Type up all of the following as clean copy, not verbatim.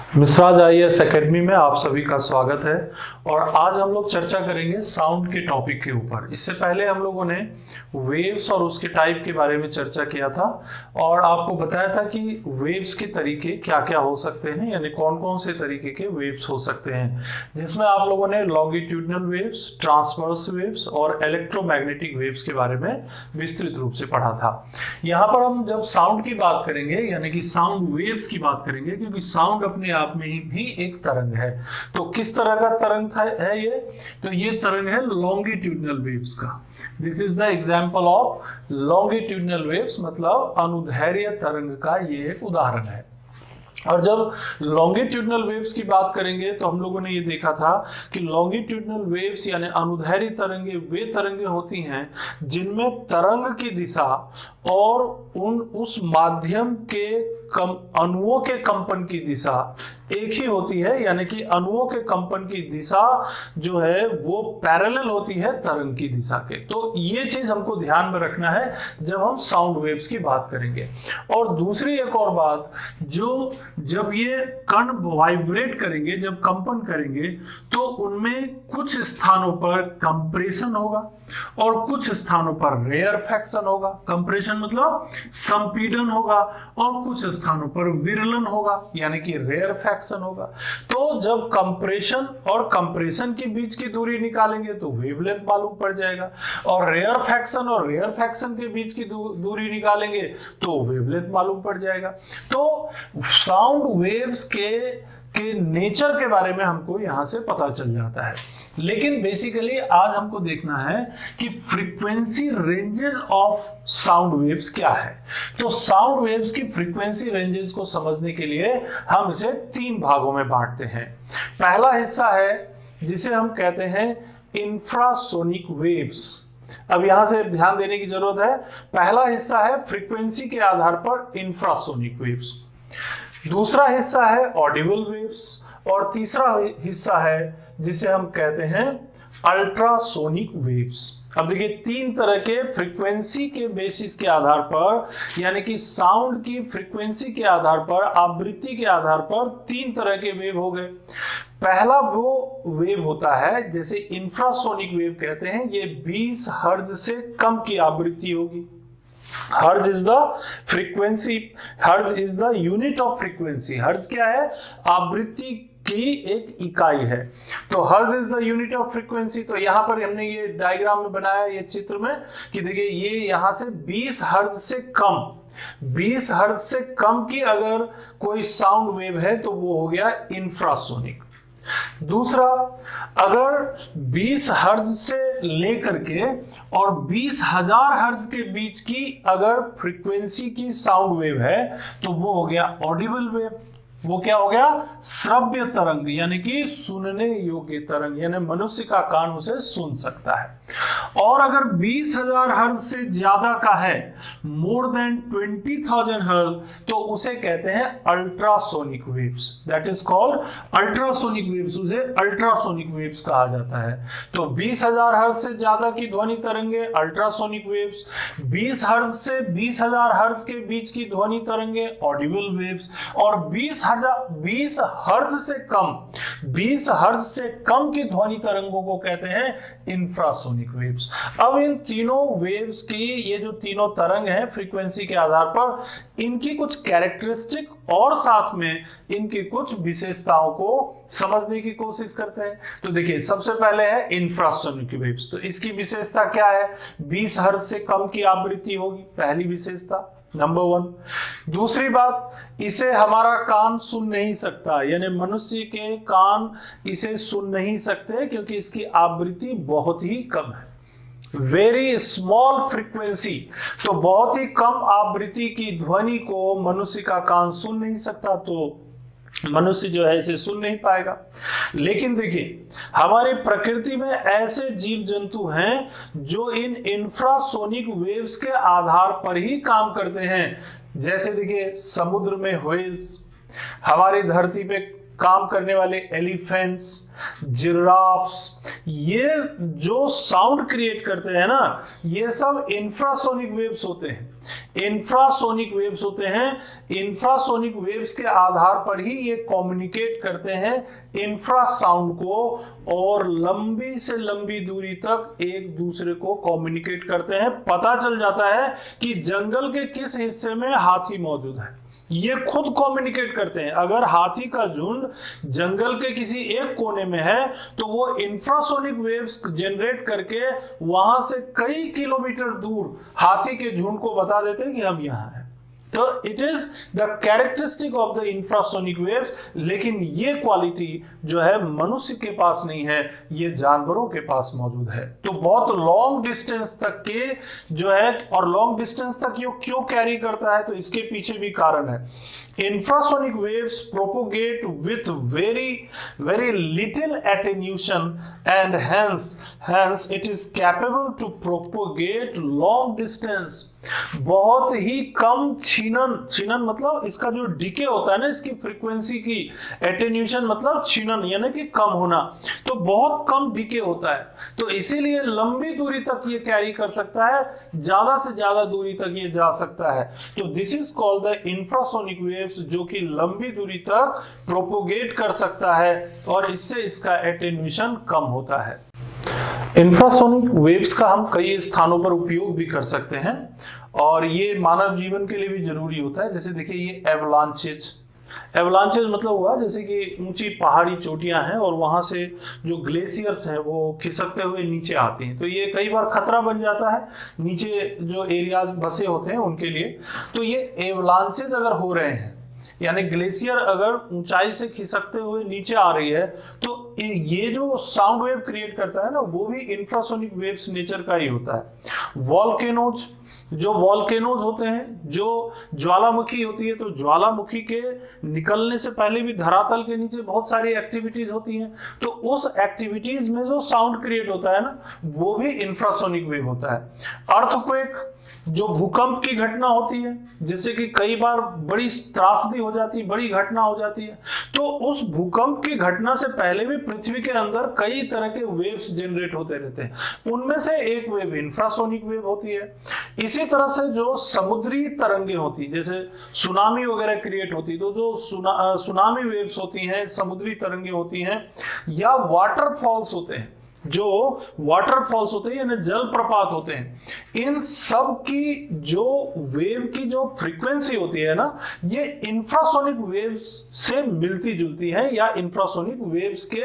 मिसराज IAS academy में आप सभी का स्वागत है। और आज हम लोग चर्चा करेंगे साउंड के टॉपिक के ऊपर। इससे पहले हम लोगों ने वेव्स और उसके टाइप के बारे में चर्चा किया था और आपको बताया था कि वेव्स के तरीके क्या क्या हो सकते हैं, यानी कौन कौन से तरीके के वेव्स हो सकते हैं, जिसमें आप लोगों ने लॉन्गिट्यूडनल वेव्स, ट्रांसवर्स वेव्स और इलेक्ट्रोमैग्नेटिक वेव्स के बारे में विस्तृत रूप से पढ़ा था। यहाँ पर हम जब साउंड की बात करेंगे, यानी कि साउंड वेव्स की बात करेंगे, क्योंकि साउंड अपने आप में ही भी एक तरंग है। तो किस तरह का तरंग है ये? तो ये तरंग है लॉन्गिट्यूडनल वेव्स का। This is the example of longitudinal waves, मतलब अनुदैर्घ्य तरंग का ये एक उदाहरण है। और जब लॉन्गिट्यूडनल वेव्स की बात करेंगे तो हम लोगों ने ये देखा था कि लॉन्गिट्यूडनल वेव्स यानी अनुदैर्घ्य तरंगे वे तरंगे होती हैं जिनमें तरंग की दिशा और उस माध्यम के अणुओं के कंपन की दिशा एक ही होती है, यानी कि अणुओं के कंपन की दिशा जो है वो पैरेलल होती है तरंग की दिशा के। तो ये चीज हमको ध्यान में रखना है जब हम साउंड वेव्स की बात करेंगे। और दूसरी एक और बात, जो जब ये कण वाइब्रेट करेंगे, जब कंपन करेंगे, तो उनमें कुछ स्थानों पर कंप्रेशन होगा और कुछ स्थानों पर रेयरफैक्शन होगा। कंप्रेशन मतलब संपीड़न होगा और कुछ स्थानों पर विरलन होगा, यानी कि रेयरफैक्शन होगा। तो जब कंप्रेशन और कंप्रेशन के बीच की दूरी निकालेंगे तो वेवलेंथ मालूम पड़ जाएगा, और रेयरफैक्शन के बीच की दूरी निकालेंगे तो वेवलेंथ मालूम पड़ जाएगा। तो साउंड वेव्स के नेचर के बारे में हमको यहां से पता चल जाता है। लेकिन बेसिकली आज हमको देखना है कि frequency ranges of sound waves क्या है। तो साउंड वेव्स की फ्रीक्वेंसी रेंजेस को समझने के लिए हम इसे तीन भागों में बांटते हैं। पहला हिस्सा है जिसे हम कहते हैं इंफ्रासोनिक वेव्स। अब यहां से ध्यान देने की जरूरत है। पहला हिस्सा है फ्रीक्वेंसी के आधार पर इंफ्रासोनिक वेव्स, दूसरा हिस्सा है ऑडिबल वेव्स, और तीसरा हिस्सा है जिसे हम कहते हैं अल्ट्रासोनिक वेव्स। अब देखिए, तीन तरह के फ्रीक्वेंसी के बेसिस के आधार पर, यानी कि साउंड की फ्रीक्वेंसी के आधार पर, आवृत्ति के आधार पर तीन तरह के वेव हो गए। पहला वो वेव होता है जैसे इंफ्रासोनिक वेव कहते हैं, ये 20 हर्ट्ज से कम की आवृत्ति होगी। हर्ज इज द फ्रीक्वेंसी, हर्ज is the unit of frequency. हर्ज क्या है? आवृत्ति की एक इकाई है। तो हर्ज is the unit of frequency. तो यहां पर हमने ये डायग्राम में बनाया, ये चित्र में, कि देखिए ये यहां से 20 हर्ज से कम, 20 हर्ज से कम की अगर कोई साउंड वेव है तो वो हो गया इंफ्रासोनिक। दूसरा, अगर 20 हर्ज से लेकर के और 20,000 हर्ज के बीच की अगर फ्रीक्वेंसी की साउंड वेव है तो वो हो गया ऑडिबल वेव। वो क्या हो गया? श्रव्य तरंग, यानी कि सुनने योग्य तरंग, यानी मनुष्य का कान उसे सुन सकता है। और अगर 20,000 हर्ज से ज्यादा का है, मोर देन 20,000 हर्ज, तो उसे कहते हैं ultrasonic waves. That is called ultrasonic waves, उसे अल्ट्रासोनिक वेव्स कहा जाता है। तो 20,000 हर्ज से ज्यादा की ध्वनि तरंगे अल्ट्रासोनिक वेव्स, 20 हर्ज से 20,000 हर्ज के बीच की ध्वनि तरंगे ऑडिबल वेव्स, और 20 हर्ज से कम, 20 हर्ज से कम की ध्वनि तरंगों को कहते हैं इंफ्रासोनिक वेव्स। अब इन तीनों वेव्स की, ये जो तीनों तरंग हैं फ्रीक्वेंसी के आधार पर, इनकी कुछ कैरेक्टरिस्टिक और साथ में इनकी कुछ विशेषताओं को समझने की कोशिश करते हैं। तो देखिए, सबसे पहले है इंफ्रासोनिक वेव्स। तो इसकी विशेषता क्या है? 20 हर्ज से कम की आवृत्ति होगी, पहली विशेषता, नंबर 1। दूसरी बात, इसे हमारा कान सुन नहीं सकता, यानी मनुष्य के कान इसे सुन नहीं सकते क्योंकि इसकी आवृत्ति बहुत ही कम है। वेरी स्मॉल फ्रीक्वेंसी, तो बहुत ही कम आवृत्ति की ध्वनि को मनुष्य का कान सुन नहीं सकता, तो मनुष्य जो है इसे सुन नहीं पाएगा। लेकिन देखिए, हमारी प्रकृति में ऐसे जीव जंतु हैं जो इन इंफ्रासोनिक वेव्स के आधार पर ही काम करते हैं। जैसे देखिए, समुद्र में व्हेल्स, हमारी धरती पे काम करने वाले एलिफेंट्स, जिराफ्स, ये जो साउंड क्रिएट करते हैं ना, ये सब इंफ्रासोनिक वेव्स होते हैं। इंफ्रासोनिक वेव्स होते हैं। इंफ्रासोनिक वेव्स के आधार पर ही ये कम्युनिकेट करते हैं इंफ्रासाउंड को, और लंबी से लंबी दूरी तक एक दूसरे को कम्युनिकेट करते हैं। पता चल जाता है कि जंगल के किस हिस्से में हाथी मौजूद है, ये खुद कम्युनिकेट करते हैं। अगर हाथी का झुंड जंगल के किसी एक कोने में है तो वो इंफ्रासोनिक वेव्स जनरेट करके वहां से कई किलोमीटर दूर हाथी के झुंड को बता देते हैं कि हम यहाँ हैं। तो it is the characteristic of the infrasonic waves. लेकिन ये क्वालिटी जो है मनुष्य के पास नहीं है, ये जानवरों के पास मौजूद है। तो बहुत लॉन्ग डिस्टेंस तक के जो है, और लॉन्ग डिस्टेंस तक ये क्यों कैरी करता है, तो इसके पीछे भी कारण है। Infrasonic waves propagate with very little attenuation, and hence it is capable to propagate long distance। बहुत ही कम छीनन मतलब इसका जो डिके होता है ना, इसकी फ्रीक्वेंसी की, एटेन्यूएशन मतलब छीनन यानी कि कम होना, तो बहुत कम डिके होता है। तो इसीलिए लंबी दूरी तक ये कैरी कर सकता है, ज्यादा से ज्यादा दूरी तक ये जा सकता है। तो this is called the infrasonic waves, जो कि लंबी दूरी तक प्रोपोगेट कर सकता है और इससे इसका एटेन्यूएशन कम होता है। इंफ्रासोनिक वेव्स का हम कई स्थानों पर उपयोग भी कर सकते हैं और ये मानव जीवन के लिए भी जरूरी होता है। जैसे देखिए ये एवलांचेज मतलब हुआ जैसे कि ऊंची पहाड़ी चोटियां हैं और वहां से जो ग्लेशियर्स हैं वो खिसकते हुए नीचे आती हैं, तो ये कई बार खतरा बन जाता है नीचे जो एरियाज बसे होते हैं उनके लिए। तो ये एवलांचेज अगर हो रहे हैं, यानी ग्लेशियर अगर ऊंचाई से खिसकते हुए नीचे आ रही है, तो ये जो साउंड वेव क्रिएट करता है ना, वो भी इंफ्रासोनिक वेव्स नेचर का ही होता है। वॉल्केनोज होते हैं, जो ज्वालामुखी होती है, तो ज्वालामुखी के निकलने से पहले भी धरातल के नीचे बहुत सारी एक्टिविटीज होती हैं, तो उस एक्टिविटीज में जो साउंड क्रिएट होता है ना, वो भी इंफ्रासोनिक वेव होता है। अर्थक्वेक, जो भूकंप की घटना होती है, जिससे कि कई बार बड़ी त्रासदी हो जाती है, बड़ी घटना हो जाती है, तो उस भूकंप की घटना से पहले भी पृथ्वी के अंदर कई तरह के वेव्स जनरेट होते रहते हैं। उनमें से एक वेव इंफ्रासोनिक वेव होती है। इसी तरह से जो समुद्री तरंगे होती है, जैसे सुनामी वगैरह क्रिएट होती है, तो जो सुनामी वेव्स होती हैं, समुद्री तरंगे होती हैं, या वाटरफॉल्स होते हैं, जो वाटरफॉल्स होते हैं यानी जलप्रपात होते हैं, इन सब की जो वेव की जो फ्रीक्वेंसी होती है ना, ये इंफ्रासोनिक वेव्स से मिलती जुलती है या इंफ्रासोनिक वेव्स के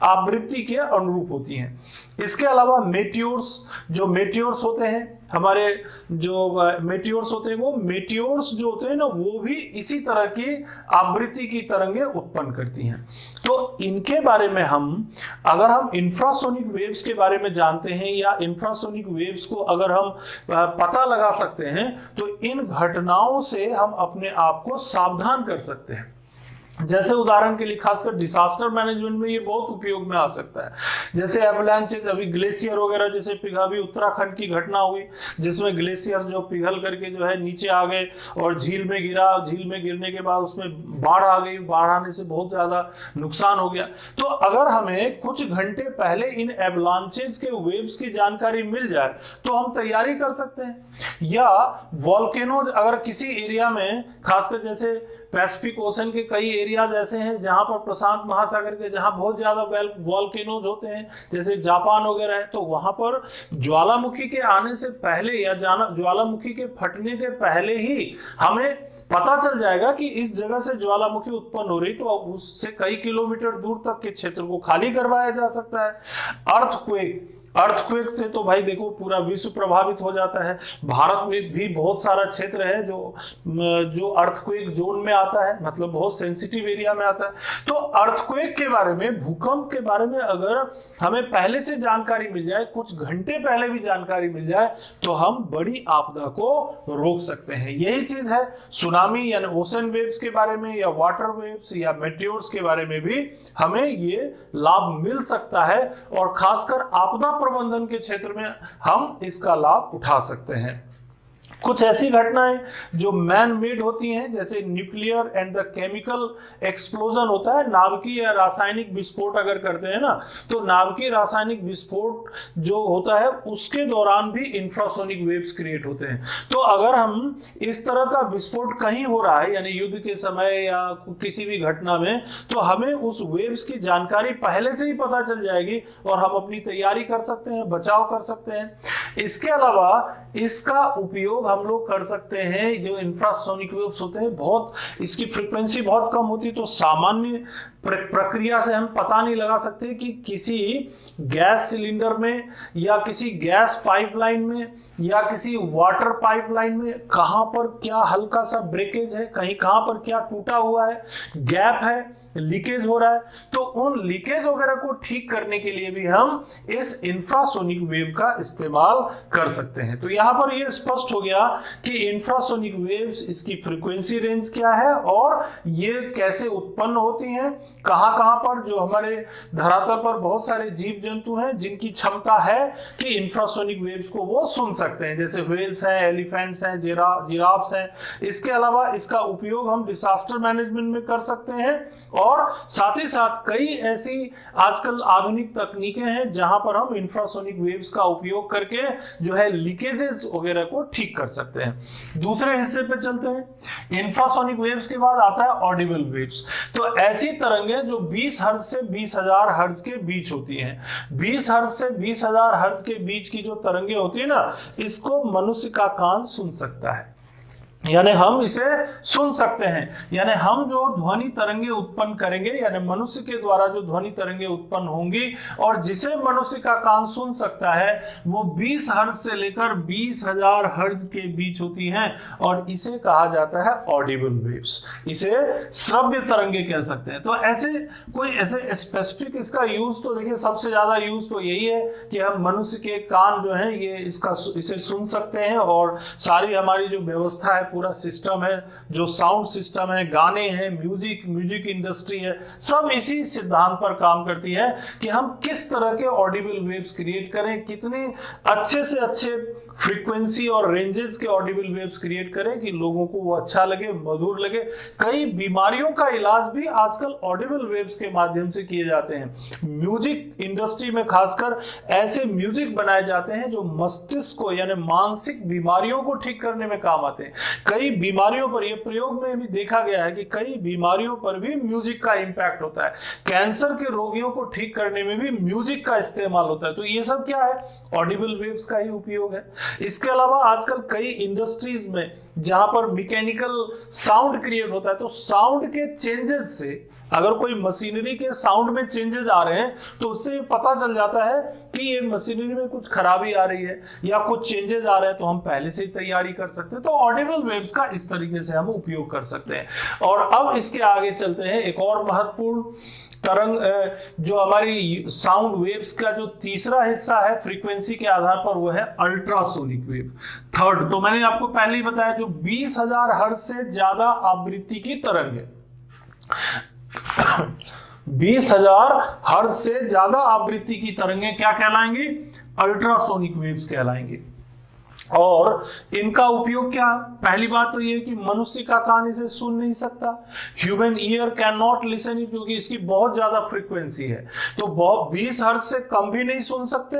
आवृत्ति के अनुरूप होती हैं। इसके अलावा मेटियोर्स होते हैं, हमारे जो मेटियोर्स होते हैं, वो मेटियोर्स जो होते हैं ना, वो भी इसी तरह की आवृत्ति की तरंगें उत्पन्न करती हैं। तो इनके बारे में अगर हम इंफ्रासोनिक वेव्स के बारे में जानते हैं या इंफ्रासोनिक वेव्स को अगर हम पता लगा सकते हैं, तो इन घटनाओं से हम अपने आप को सावधान कर सकते हैं। जैसे उदाहरण के लिए खासकर डिजास्टर मैनेजमेंट में ये बहुत उपयोग में आ सकता है। जैसे एवलांचेज, अभी ग्लेशियर वगैरह जैसे पिघावी उत्तराखंड की घटना हुई, जिसमें ग्लेशियर जो पिघल करके जो है नीचे आ गए और झील में गिरा, झील में गिरने के बाद उसमें बाढ़ आ गई, बाढ़ आने से बहुत ज्यादा नुकसान हो गया। तो अगर हमें कुछ घंटे पहले इन एवलांचेज के वेव्स की जानकारी मिल जाए तो हम तैयारी कर सकते हैं। या वॉल्केनो, अगर किसी एरिया में, खासकर जैसे पैसिफिक ओशन के कई एरियाज ऐसे हैं जहां पर प्रशांत महासागर के, जहां बहुत ज्यादा वॉल्केनोज होते हैं, जैसे जापान वगैरह है, तो वहां पर ज्वालामुखी के आने से पहले या ज्वालामुखी के फटने के पहले ही हमें पता चल जाएगा कि इस जगह से ज्वालामुखी उत्पन्न हो रही, तो उससे कई किलोमीटर दूर तक के क्षेत्र को खाली करवाया जा सकता है। अर्थक्वेक से तो भाई देखो पूरा विश्व प्रभावित हो जाता है। भारत में भी बहुत सारा क्षेत्र है जो अर्थक्वेक जोन में आता है, मतलब बहुत सेंसिटिव एरिया में आता है। तो अर्थक्वेक के बारे में, भूकंप के बारे में अगर हमें पहले से जानकारी मिल जाए, कुछ घंटे पहले भी जानकारी मिल जाए, तो हम बड़ी आपदा को रोक सकते हैं। यही चीज है सुनामी यानी ओशन वेव्स के बारे में, या वाटर वेव्स या मेटियोर्स के बारे में भी हमें ये लाभ मिल सकता है, और खासकर आपदा प्रबंधन के क्षेत्र में हम इसका लाभ उठा सकते हैं। कुछ ऐसी घटनाएं जो मैन मेड होती हैं, जैसे nuclear and the chemical explosion होता है, नाभिकीय या रासायनिक विस्फोट अगर करते हैं ना, तो नाभिकीय रासायनिक विस्फोट जो होता है उसके दौरान भी इंफ्रासोनिक वेव्स क्रिएट होते हैं। तो अगर हम इस तरह का विस्फोट कहीं हो रहा है, यानी युद्ध के समय या किसी भी घटना में, तो हमें उस वेव्स की जानकारी पहले से ही पता चल जाएगी और हम अपनी तैयारी कर सकते हैं, बचाव कर सकते हैं। इसके अलावा इसका उपयोग हम लोग कर सकते हैं, जो इंफ्रासोनिक वेव्स होते हैं बहुत, इसकी फ्रीक्वेंसी बहुत कम होती है, तो सामान्य प्रक्रिया से हम पता नहीं लगा सकते कि किसी गैस सिलेंडर में या किसी गैस पाइपलाइन में या किसी वाटर पाइपलाइन में कहां पर क्या हल्का सा ब्रेकेज है, कहीं कहां पर क्या टूटा हुआ है, गैप है, लीकेज हो रहा है, तो उन लीकेज वगैरह को ठीक करने के लिए भी हम इस इंफ्रासोनिक वेव का इस्तेमाल कर सकते हैं। तो यहां पर यह स्पष्ट हो गया कि इंफ्रासोनिक वेव्स, इसकी फ्रीक्वेंसी रेंज क्या है और ये कैसे उत्पन्न होती हैं, कहां कहां पर जो हमारे धरातल पर बहुत सारे जीव जंतु हैं जिनकी क्षमता है कि इंफ्रासोनिक वेव्स को वो सुन सकते हैं, जैसे व्हेल्स हैं, एलिफेंट्स हैं, जिराफ्स हैं। इसके अलावा इसका उपयोग हम डिजास्टर मैनेजमेंट में कर सकते हैं और साथ ही साथ कई ऐसी आजकल आधुनिक तकनीकें हैं जहां पर हम इंफ्रासोनिक वेव्स का उपयोग करके जो है लीकेजेस वगैरह को ठीक कर सकते हैं। दूसरे हिस्से पे चलते हैं। इंफ्रासोनिक वेव्स के बाद आता है ऑडिबल वेव्स। तो ऐसी तरंगें जो 20 हर्ट्ज से 20,000 हर्ट्ज के बीच होती हैं। 20 हर्ट्ज से 20,000 हर्ट्ज के बीच की जो तरंगें होती है ना, इसको मनुष्य का कान सुन सकता है, यानी हम इसे सुन सकते हैं। यानी हम जो ध्वनि तरंगे उत्पन्न करेंगे, यानी मनुष्य के द्वारा जो ध्वनि तरंगे उत्पन्न होंगी और जिसे मनुष्य का कान सुन सकता है, वो 20 हर्ट्ज से लेकर 20,000 हर्ट्ज के बीच होती हैं और इसे कहा जाता है ऑडिबल वेव्स। इसे श्रव्य तरंगे कह सकते हैं। तो ऐसे कोई ऐसे स्पेसिफिक इसका यूज, तो देखिए सबसे ज्यादा यूज तो यही है कि हम मनुष्य के कान जो है ये इसे सुन सकते हैं और सारी हमारी जो व्यवस्था है, पूरा सिस्टम है, जो साउंड सिस्टम है, गाने हैं, म्यूजिक इंडस्ट्री है, सब इसी सिद्धांत पर काम करती है कि हम किस तरह के ऑडिबल वेव्स क्रिएट करें, कितने अच्छे से अच्छे फ्रीक्वेंसी और रेंजेस के ऑडिबल वेव्स क्रिएट करें कि लोगों को वो अच्छा लगे, मधुर लगे। कई बीमारियों का इलाज भी आजकल ऑडिबल वेव्स के माध्यम से किए जाते हैं। म्यूजिक इंडस्ट्री में खासकर ऐसे म्यूजिक बनाए जाते हैं जो मस्तिष्क को, यानी मानसिक बीमारियों को ठीक करने में काम आते हैं। कई बीमारियों पर, यह प्रयोग में भी देखा गया है कि कई बीमारियों पर भी म्यूजिक का इंपैक्ट होता है। कैंसर के रोगियों को ठीक करने में भी म्यूजिक का इस्तेमाल होता है। तो ये सब क्या है? ऑडिबल वेव्स का ही उपयोग है। इसके अलावा आजकल कई इंडस्ट्रीज में जहां पर मैकेनिकल साउंड क्रिएट होता है, तो साउंड के चेंजेस से, अगर कोई मशीनरी के साउंड में चेंजेस आ रहे हैं तो उससे पता चल जाता है कि ये मशीनरी में कुछ खराबी आ रही है या कुछ चेंजेस आ रहे हैं, तो हम पहले से ही तैयारी कर सकते हैं। तो ऑडिबल वेव्स का इस तरीके से हम उपयोग कर सकते हैं। और अब इसके आगे चलते हैं। एक और महत्वपूर्ण तरंग जो हमारी साउंड वेव्स का जो तीसरा हिस्सा है फ्रीक्वेंसी के आधार पर, वो है अल्ट्रासोनिक वेव, थर्ड। तो मैंने आपको पहले ही बताया, जो 20,000 हर्ट्ज से ज्यादा आवृत्ति की तरंग है 20,000 हर्ट्ज से ज्यादा आवृत्ति की तरंगें क्या कहलाएंगी? Ultrasonic waves कहलाएंगी। और इनका उपयोग क्या? पहली बात तो ये कि मनुष्य का कान इसे सुन नहीं सकता, human ear can not listen it, क्योंकि इसकी बहुत ज्यादा फ्रीक्वेंसी है। तो 20 हर्ट्ज से कम भी नहीं सुन सकते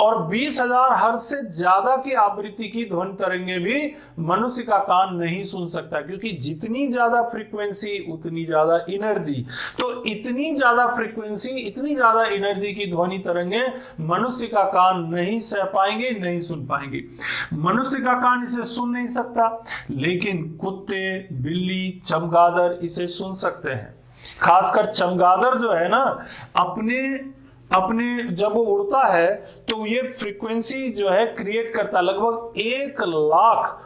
और 20,000 हर्ट्ज से ज्यादा की आवृत्ति की ध्वनि तरंगे भी मनुष्य का कान नहीं सुन सकता, क्योंकि जितनी ज्यादा फ्रीक्वेंसी उतनी ज्यादा एनर्जी। तो इतनी ज्यादा फ्रीक्वेंसी, इतनी ज्यादा एनर्जी की ध्वनि तरंगे मनुष्य का कान नहीं सह पाएंगे, नहीं सुन पाएंगे। मनुष्य का कान इसे सुन नहीं सकता, लेकिन कुत्ते, बिल्ली, चमगादड़ इसे सुन सकते हैं। खासकर चमगादड़ जो है ना, अपने जब वो उड़ता है तो ये फ्रीक्वेंसी जो है क्रिएट करता है, लगभग 1 लाख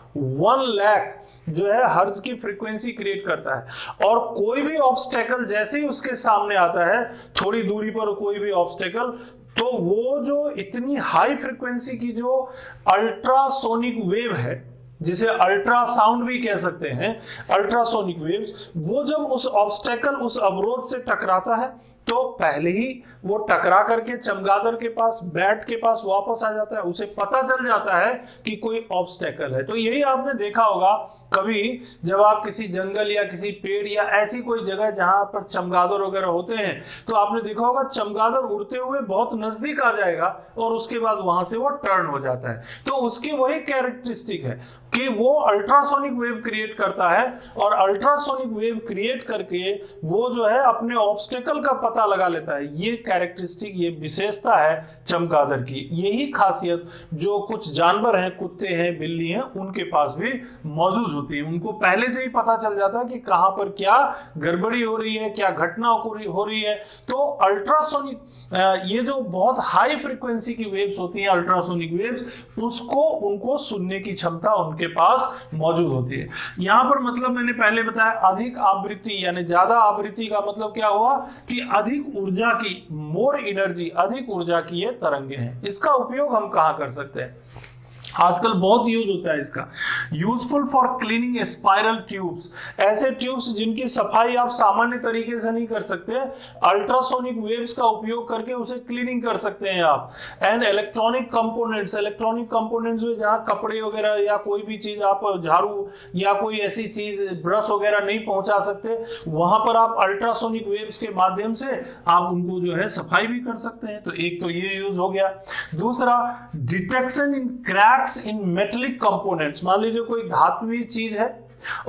जो है हर्ट्ज की फ्रीक्वेंसी क्रिएट करता है। और कोई भी ऑब्स्टेकल जैसे ही उसके सामने आता है, थोड़ी दूरी पर कोई भी ऑब्स्टेकल, तो वो जो इतनी हाई फ्रीक्वेंसी की जो अल्ट्रासोनिक वेव है, जिसे अल्ट्रासाउंड भी कह सकते हैं, अल्ट्रासोनिक वेव्स, वो जब उस ऑब्स्टेकल, उस अवरोध से टकराता है तो पहले ही वो टकरा करके चमगादड़ के पास, बैट के पास वापस आ जाता है, उसे पता चल जाता है कि कोई ऑब्स्टेकल है। तो यही आपने देखा होगा कभी जब आप किसी जंगल या किसी पेड़ या ऐसी कोई जगह जहां पर चमगादड़ वगैरह होते हैं, तो आपने देखा होगा चमगादड़ उड़ते हुए बहुत नजदीक आ जाएगा और उसके बाद वहां से वो टर्न हो जाता है। तो उसकी वही कैरेक्टरिस्टिक है कि वो अल्ट्रासोनिक वेव क्रिएट करता है और अल्ट्रासोनिक वेव क्रिएट करके वो जो है अपने ऑब्स्टेकल का पता लगा लेता है। ये कैरेक्टरिस्टिक, ये विशेषता है चमगादड़ की। यही खासियत जो कुछ जानवर हैं, कुत्ते हैं, बिल्ली हैं, उनके पास भी मौजूद होती है। उनको पहले से ही पता चल जाता है कि कहां पर क्या गड़बड़ी हो रही है, क्या घटना हो रही है। तो अल्ट्रासोनिक ये जो बहुत हाई फ्रीक्वेंसी की वेव्स होती हैं, अल्ट्रासोनिक वेव्स, उसको उनको सुनने की क्षमता उनके पास मौजूद होती है। यहां पर मतलब मैंने पहले बताया अधिक आवृत्ति, यानी ज्यादा आवृत्ति का मतलब क्या हुआ कि अधिक ऊर्जा की, मोर एनर्जी, अधिक ऊर्जा की ये तरंगे हैं। इसका उपयोग हम कहां कर सकते हैं? आजकल बहुत यूज होता है इसका। Useful for cleaning spiral tubes, ऐसे ट्यूब्स जिनकी सफाई आप सामान्य तरीके से नहीं कर सकते, अल्ट्रासोनिक वेव्स का उपयोग करके उसे क्लीनिंग कर सकते हैं आप। And electronic components, electronic components में जहां कपड़े वगैरह या कोई भी चीज आप, झाड़ू या कोई ऐसी चीज, ब्रश वगैरह नहीं पहुंचा सकते, वहां पर आप अल्ट्रासोनिक वेव्स के माध्यम से आप उनको जो है सफाई भी कर सकते हैं। तो एक तो ये यूज हो गया। दूसरा, detection in crack in metallic components. मान लीजिए कोई धातुई चीज है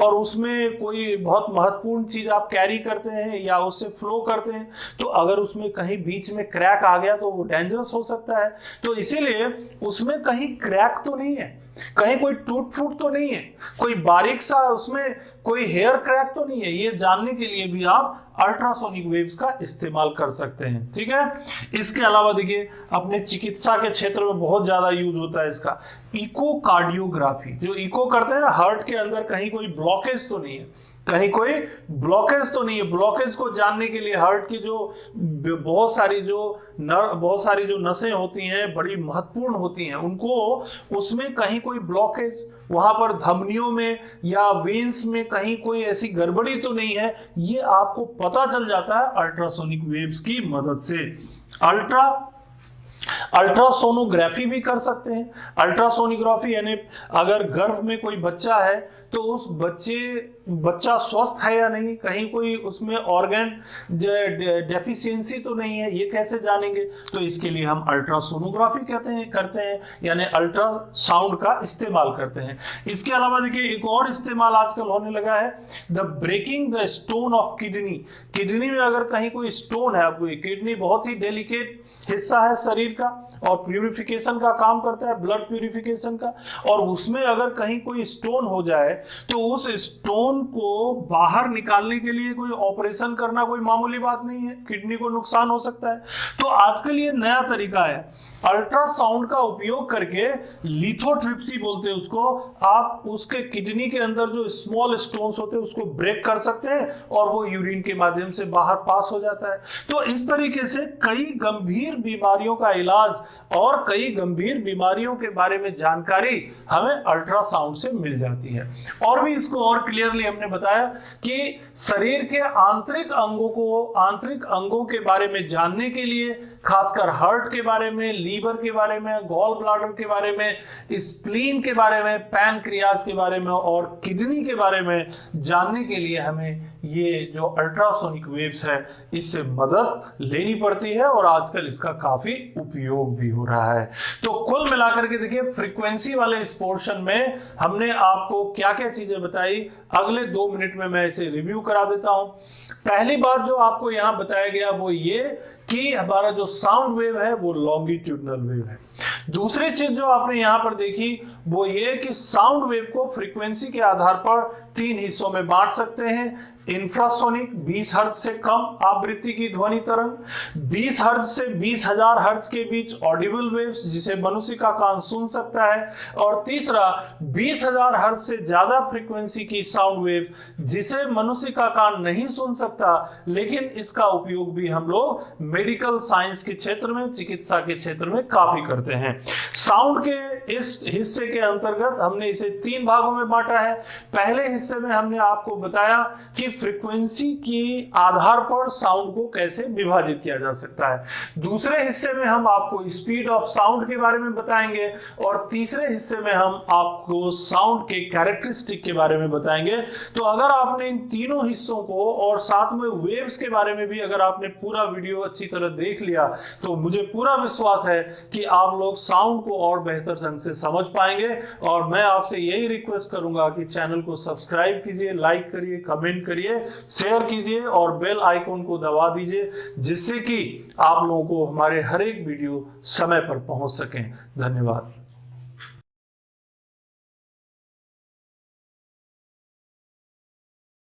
और उसमें कोई बहुत महत्वपूर्ण चीज आप कैरी करते हैं या उससे फ्लो करते हैं, तो अगर उसमें कहीं बीच में क्रैक आ गया तो वो डेंजरस हो सकता है। तो इसीलिए उसमें कहीं क्रैक तो नहीं है, कहीं कोई टूट फूट तो नहीं है, कोई बारीक सा उसमें कोई हेयर क्रैक तो नहीं है, ये जानने के लिए भी आप अल्ट्रासोनिक वेव्स का इस्तेमाल कर सकते हैं। ठीक है। इसके अलावा देखिए अपने चिकित्सा के क्षेत्र में बहुत ज्यादा यूज होता है इसका। इकोकार्डियोग्राफी, जो इको करते हैं ना हार्ट के अंदर, कहीं कोई ब्लॉकेज तो नहीं है, कहीं कोई ब्लॉकेज तो नहीं है। ब्लॉकेज को जानने के लिए हार्ट की जो बहुत सारी जो नसें होती हैं, बड़ी महत्वपूर्ण होती हैं, उनको उसमें कहीं कोई ब्लॉकेज, वहां पर धमनियों में या वेन्स में कहीं कोई ऐसी गड़बड़ी तो नहीं है, ये आपको पता चल जाता है अल्ट्रासोनिक वेव्स की मदद से। अल्ट्रासोनोग्राफी भी कर सकते हैं। अल्ट्रासोनोग्राफी यानी अगर गर्भ में कोई बच्चा है तो उस बच्चा स्वस्थ है या नहीं, कहीं कोई उसमें ऑर्गन डेफिशिएंसी तो नहीं है, ये कैसे जानेंगे? तो इसके लिए हम अल्ट्रासोनोग्राफी करते हैं यानी अल्ट्रासाउंड का इस्तेमाल करते हैं। इसके अलावा देखिए एक और इस्तेमाल आजकल होने लगा है, the breaking the stone of kidney. Kidney में अगर कहीं कोई स्टोन है, आपको किडनी बहुत ही डेलिकेट हिस्सा है शरीर का और प्यूरिफिकेशन का काम करता है, ब्लड प्यूरिफिकेशन का, और उसमें अगर कहीं कोई स्टोन हो जाए तो उस स्टोन को बाहर निकालने के लिए कोई ऑपरेशन करना कोई मामूली बात नहीं है, किडनी को नुकसान हो सकता है। तो आजकल ये नया तरीका है, अल्ट्रासाउंड का उपयोग करके, लिथोट्रिप्सी बोलते हैं उसको, आप उसके किडनी के अंदर जो स्मॉल स्टोन्स होते हैं उसको ब्रेक कर सकते हैं और वो यूरिन के माध्यम से बाहर पास हो जाता है। तो इस तरीके से कई गंभीर बीमारियों का इलाज और कई गंभीर बीमारियों के बारे में जानकारी हमें अल्ट्रासाउंड से मिल जाती है। और भी इसको और क्लियरली हमने बताया कि शरीर के आंतरिक अंगों के बारे में जानने के लिए, खासकर हार्ट के बारे में, लीवर के बारे में, गॉल ब्लैडर के बारे में, स्प्लीन के बारे में, पैनक्रियाज के बारे में और किडनी के बारे में जानने के लिए हमें ये जो अल्ट्रासोनिक वेव्स है इससे मदद लेनी पड़ती है और आजकल इसका काफी उपयोग भी हो रहा है। तो कुल मिलाकर के देखिए फ्रीक्वेंसी वाले इस पोर्शन में हमने आपको क्या क्या चीजें बताई, अगले 2 मिनट में मैं इसे रिव्यू करा देता हूं। पहली बात जो आपको यहां बताया गया वो ये कि हमारा जो साउंड वेव है वो लॉन्गिट्यूडनल वेव है। दूसरी चीज जो आपने यहां पर देखी वो ये कि साउंड वेव को फ्रीक्वेंसी के आधार पर 3 हिस्सों में बांट सकते हैं। इंफ्रासोनिक 20 हर्ट्ज से कम आवृत्ति की ध्वनि तरंग, 20 हर्ट्ज से 20,000 हर्ट्ज के बीच ऑडिबल वेव्स जिसे मनुष्य का कान सुन सकता है, और तीसरा 20,000 हर्ट्ज से ज्यादा फ्रीक्वेंसी की साउंड वेव जिसे मनुष्य का कान नहीं सुन सकता, लेकिन इसका उपयोग भी हम लोग मेडिकल साइंस के क्षेत्र में, चिकित्सा के क्षेत्र में काफी करते हैं। साउंड के इस हिस्से के अंतर्गत हमने इसे 3 भागों में बांटा है। पहले हिस्से में हमने आपको बताया कि फ्रीक्वेंसी के आधार पर साउंड को कैसे विभाजित किया जा सकता है। दूसरे हिस्से में हम आपको स्पीड ऑफ साउंड के बारे में बताएंगे और तीसरे हिस्से में हम आपको साउंड के कैरेक्टरिस्टिक के बारे में बताएंगे। तो अगर आपने इन तीनों हिस्सों को और साथ में वेव्स के बारे में भी अगर आपने पूरा वीडियो अच्छी तरह देख लिया तो मुझे पूरा विश्वास है कि आप लोग साउंड को और बेहतर ढंग से समझ पाएंगे। और मैं आपसे यही रिक्वेस्ट करूंगा कि चैनल को सब्सक्राइब कीजिए, लाइक करिए, कमेंट करिए, शेयर कीजिए और बेल आइकॉन को दबा दीजिए, जिससे कि आप लोगों को हमारे हर एक वीडियो समय पर पहुंच सकें। धन्यवाद।